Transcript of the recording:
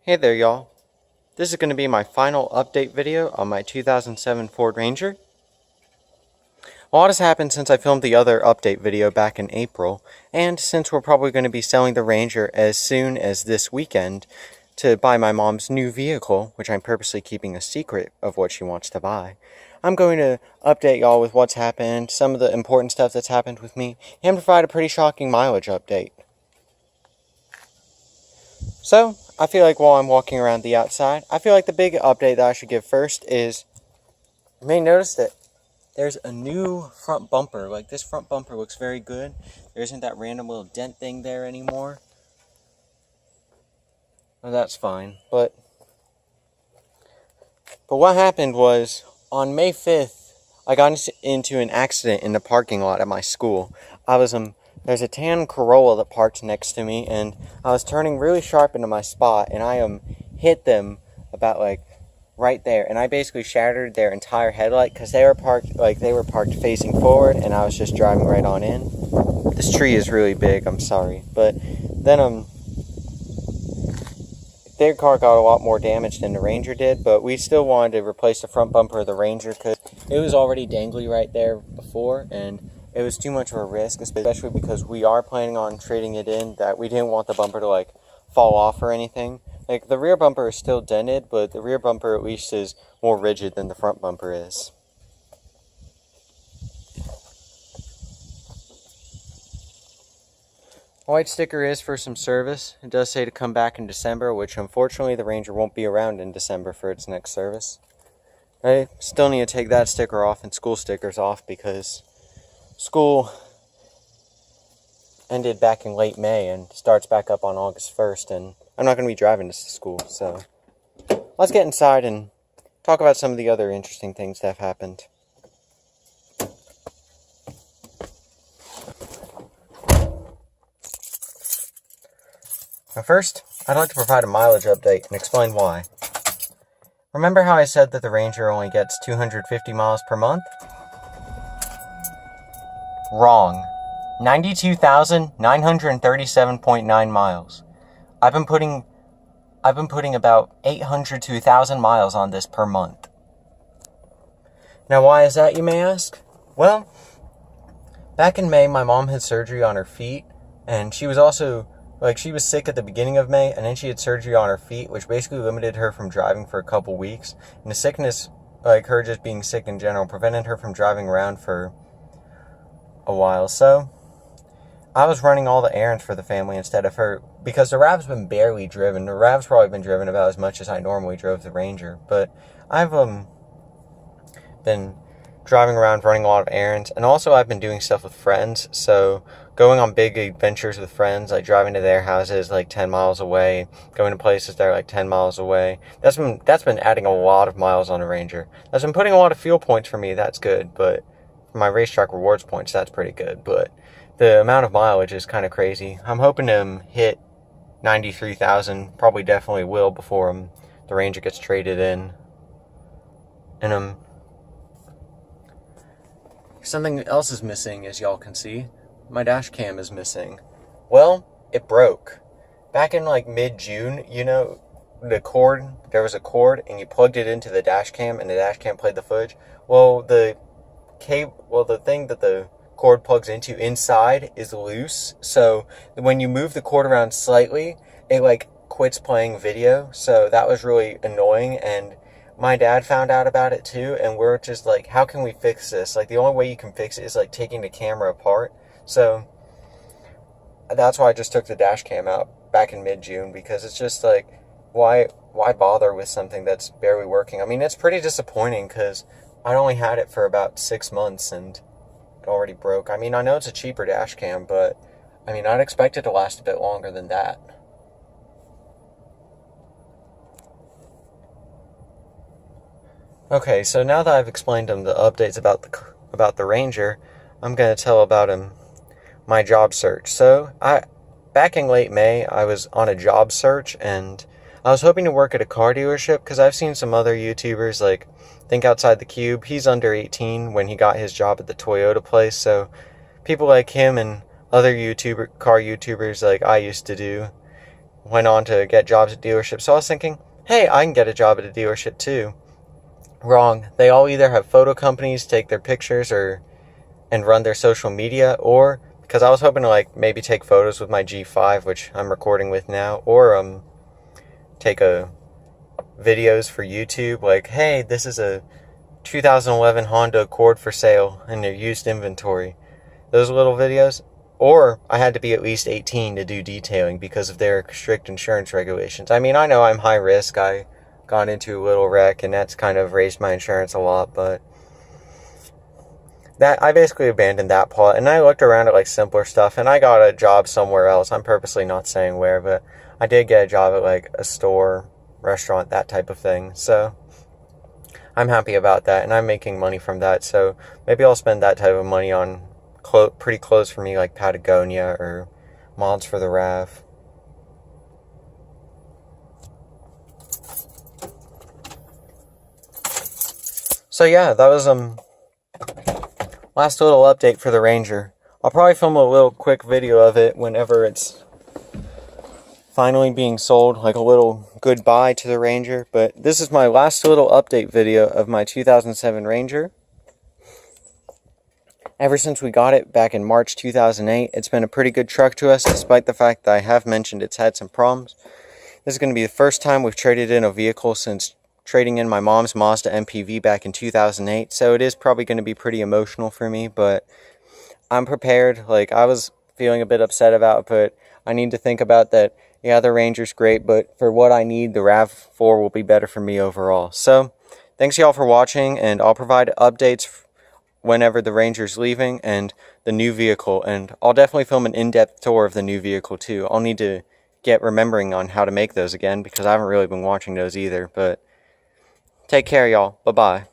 Hey there y'all, this is going to be my final update video on my 2007 Ford Ranger. A lot has happened since I filmed the other update video back in April, and since we're probably going to be selling the Ranger as soon as this weekend to buy my mom's new vehicle, which I'm purposely keeping a secret of what she wants to buy, I'm going to update y'all with what's happened, some of the important stuff that's happened with me, and provide a pretty shocking mileage update. So, I feel like while I'm walking around the outside, I feel like the big update that I should give first is, you may notice that there's a new front bumper. Like, this front bumper looks very good. There isn't that random little dent thing there anymore. Well, that's fine. But what happened was, on May 5th, I got into an accident in the parking lot at my school. There's a tan Corolla that parked next to me, and I was turning really sharp into my spot, and I hit them about right there, and I basically shattered their entire headlight because they were parked facing forward, and I was just driving right on in. This tree is really big, I'm sorry, but then their car got a lot more damage than the Ranger did, but we still wanted to replace the front bumper of the Ranger because it was already dangly right there before, and it was too much of a risk, especially because we are planning on trading it in, that we didn't want the bumper to fall off or anything. The rear bumper is still dented, but the rear bumper at least is more rigid than the front bumper is. White sticker is for some service. It does say to come back in December, which unfortunately the Ranger won't be around in December for its next service. I still need to take that sticker off and school stickers off because school ended back in late May and starts back up on August 1st, and I'm not going to be driving this to school, so let's get inside and talk about some of the other interesting things that have happened. Now first, I'd like to provide a mileage update and explain why. Remember how I said that the Ranger only gets 250 miles per month? Wrong. 92,937.9 miles. I've been putting about 800 to 1,000 miles on this per month. Now why is that, you may ask? Well, back in May my mom had surgery on her feet, and she was also she was sick at the beginning of May, and then she had surgery on her feet, which basically limited her from driving for a couple weeks. And the sickness, her just being sick in general, prevented her from driving around for a while. So I was running all the errands for the family instead of her, because the RAV's been barely driven. The RAV's probably been driven about as much as I normally drove the Ranger, but I've been driving around running a lot of errands, and also I've been doing stuff with friends, so going on big adventures with friends, like driving to their houses 10 miles away, going to places that are 10 miles away. That's been adding a lot of miles on the Ranger. That's been putting a lot of fuel points for me, that's good, but for my racetrack rewards points, that's pretty good, but the amount of mileage is kind of crazy. I'm hoping to hit 93,000, probably definitely will before the Ranger gets traded in. And something else is missing, as y'all can see. My dash cam is missing. Well, it broke. Back in mid-June, there was a cord and you plugged it into the dash cam and the dash cam played the footage. Well, the thing that the cord plugs into inside is loose, so when you move the cord around slightly, it quits playing video. So that was really annoying, and my dad found out about it too, and we're just how can we fix this? The only way you can fix it is taking the camera apart. So that's why I just took the dash cam out back in mid-June, because it's just why bother with something that's barely working? I mean, it's pretty disappointing because I only had it for about 6 months and it already broke. I mean, I know it's a cheaper dash cam, but I mean, I'd expect it to last a bit longer than that. Okay, so now that I've explained the updates about the Ranger, I'm going to tell about my job search. So, back in late May, I was on a job search, and I was hoping to work at a car dealership, because I've seen some other YouTubers, Think Outside the Cube. He's under 18 when he got his job at the Toyota place, so people like him and other car YouTubers I used to do, went on to get jobs at dealerships. So I was thinking, hey, I can get a job at a dealership too. Wrong. They all either have photo companies take their pictures and run their social media, or because I was hoping to like maybe take photos with my G5, which I'm recording with now, or take videos for YouTube, like, hey, this is a 2011 Honda Accord for sale in their used inventory. Those little videos. Or I had to be at least 18 to do detailing because of their strict insurance regulations. I mean, I know I'm high risk. I got into a little wreck, and that's kind of raised my insurance a lot, but that I basically abandoned that plot, and I looked around at like simpler stuff, and I got a job somewhere else. I'm purposely not saying where, but I did get a job at like a store, restaurant, that type of thing. So I'm happy about that, and I'm making money from that. So maybe I'll spend that type of money on pretty clothes for me, like Patagonia or mods for the RAV. So yeah, that was last little update for the Ranger. I'll probably film a little quick video of it whenever it's finally being sold, like a little goodbye to the Ranger. But this is my last little update video of my 2007 Ranger. Ever since we got it back in March 2008, it's been a pretty good truck to us, despite the fact that I have mentioned it's had some problems. This is going to be the first time we've traded in a vehicle since trading in my mom's Mazda MPV back in 2008, so it is probably going to be pretty emotional for me, but I'm prepared. Like, I was feeling a bit upset about it, but I need to think about that. Yeah, the Ranger's great, but for what I need, the RAV4 will be better for me overall. So, thanks y'all for watching, and I'll provide updates whenever the Ranger's leaving and the new vehicle, and I'll definitely film an in-depth tour of the new vehicle too. I'll need to get remembering on how to make those again, because I haven't really been watching those either. But take care, y'all. Bye-bye.